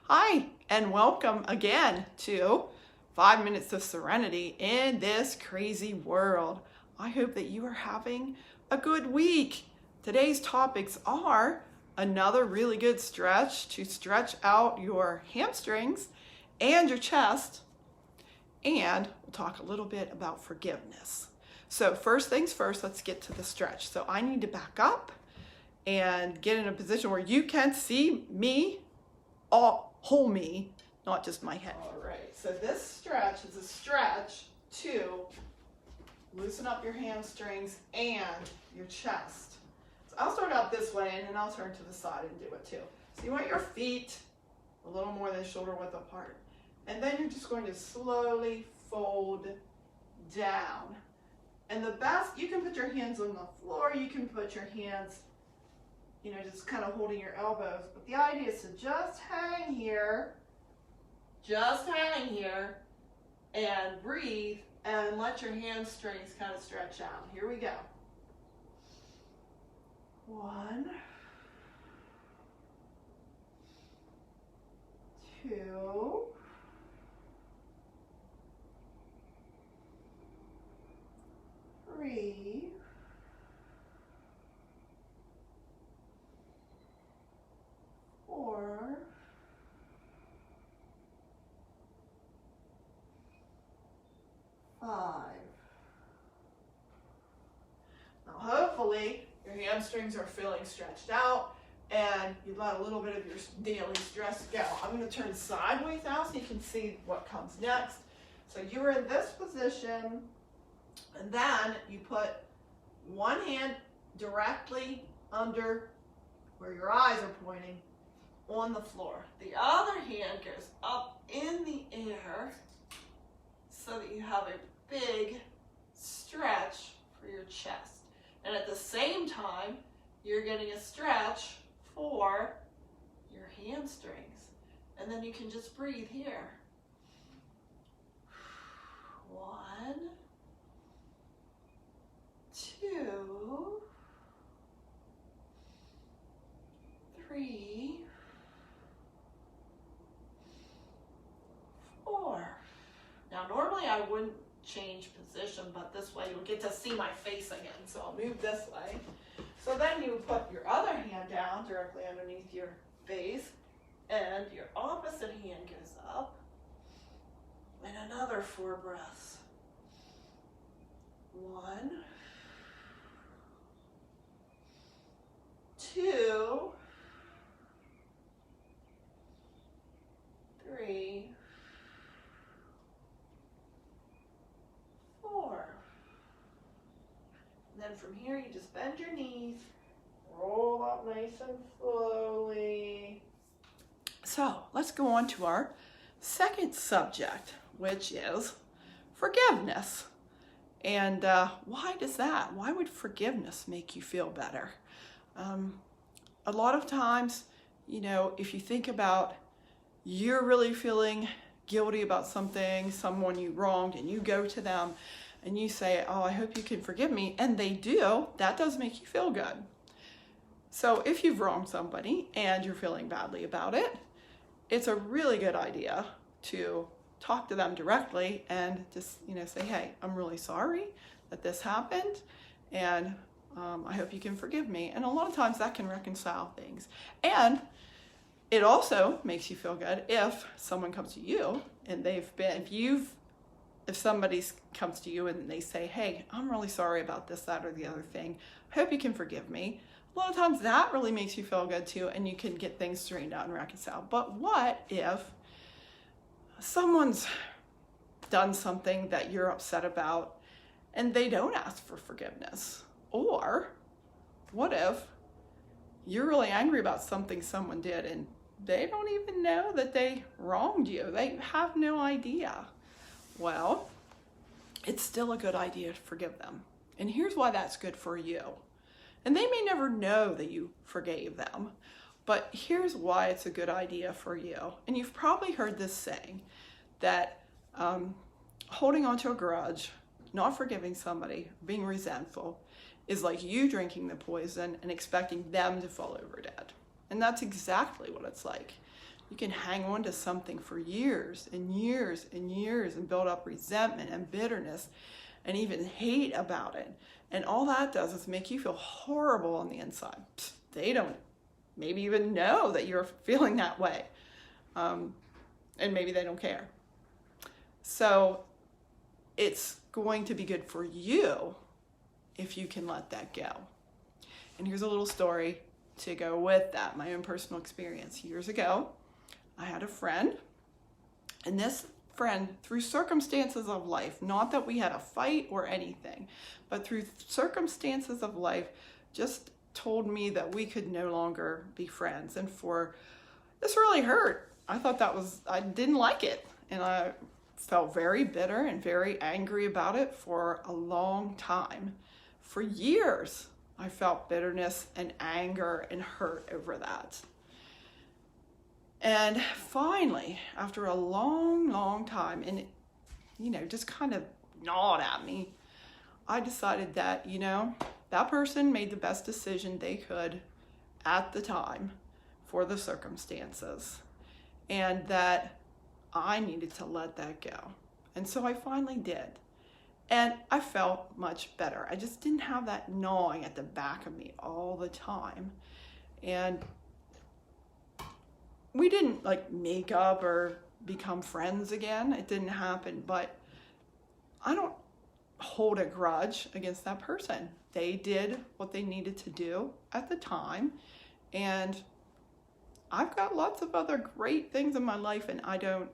Hi, and welcome again to 5 Minutes of Serenity in this crazy world. I hope that you are having a good week. Today's topics are another really good stretch to stretch out your hamstrings and your chest, and we'll talk a little bit about forgiveness. So first things first, let's get to the stretch. So I need to back up and get in a position where you can see me, whole me, not just my head. All right, so this stretch is a stretch to loosen up your hamstrings and your chest. So I'll start out this way and then I'll turn to the side and do it too. So you want your feet a little more than shoulder width apart. And then you're just going to slowly fold down. And the best, you can put your hands on the floor, you can put your hands just kind of holding your elbows. But the idea is to just hang here, and breathe and let your hamstrings kind of stretch out. Here we go. 1, 2, 3, 4, 5. Now hopefully your hamstrings are feeling stretched out and you let a little bit of your daily stress go. I'm going to turn sideways now so you can see what comes next. So you're in this position, and then you put one hand directly under where your eyes are pointing on the floor. The other hand goes up in the air so that you have a big stretch for your chest. And at the same time, you're getting a stretch for your hamstrings. And then you can just breathe here. 1, 2, 3, 4. Now normally I wouldn't change position, but this way you'll get to see my face again. So I'll move this way. So then you put your other hand down directly underneath your face, and your opposite hand goes up, and another 4 breaths. 1, 2, 3, 4. And then from here, you just bend your knees, roll up nice and slowly. So let's go on to our second subject, which is forgiveness. And why does that? Why would forgiveness make you feel better? A lot of times, if you think about you're really feeling guilty about something, someone you wronged, and you go to them and you say, oh, I hope you can forgive me, and they do, that does make you feel good. So if you've wronged somebody and you're feeling badly about it, it's a really good idea to talk to them directly and just, say, hey, I'm really sorry that this happened, and I hope you can forgive me. And a lot of times that can reconcile things. And it also makes you feel good if someone comes to you and if somebody comes to you and they say, hey, I'm really sorry about this, that, or the other thing. I hope you can forgive me. A lot of times that really makes you feel good too, and you can get things straightened out and reconciled. But what if someone's done something that you're upset about and they don't ask for forgiveness? Or what if you're really angry about something someone did and they don't even know that they wronged you? They have no idea. Well, it's still a good idea to forgive them. And here's why that's good for you. And they may never know that you forgave them, but here's why it's a good idea for you. And you've probably heard this saying that holding on to a grudge, not forgiving somebody, being resentful, is like you drinking the poison and expecting them to fall over dead. And that's exactly what it's like. You can hang on to something for years and years and years and build up resentment and bitterness and even hate about it. And all that does is make you feel horrible on the inside. They don't maybe even know that you're feeling that way. And maybe they don't care. So it's going to be good for you if you can let that go. And here's a little story to go with that, my own personal experience. Years ago, I had a friend, and this friend, through circumstances of life, not that we had a fight or anything, but through circumstances of life, just told me that we could no longer be friends. And this really hurt. I didn't like it. And I felt very bitter and very angry about it for a long time. For years, I felt bitterness and anger and hurt over that. And finally, after a long, long time, and it, just kind of gnawed at me, I decided that, that person made the best decision they could at the time for the circumstances, and that I needed to let that go. And so I finally did. And I felt much better. I just didn't have that gnawing at the back of me all the time. And we didn't make up or become friends again. It didn't happen, but I don't hold a grudge against that person. They did what they needed to do at the time. And I've got lots of other great things in my life, and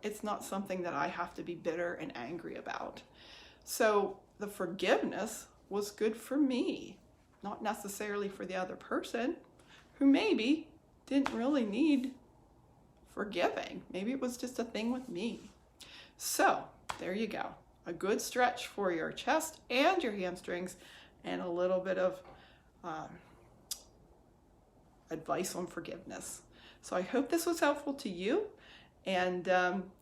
it's not something that I have to be bitter and angry about. So the forgiveness was good for me, not necessarily for the other person who maybe didn't really need forgiving. Maybe it was just a thing with me. So there you go. A good stretch for your chest and your hamstrings, and a little bit of advice on forgiveness. So I hope this was helpful to you, and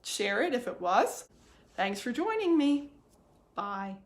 share it if it was. Thanks for joining me. Bye.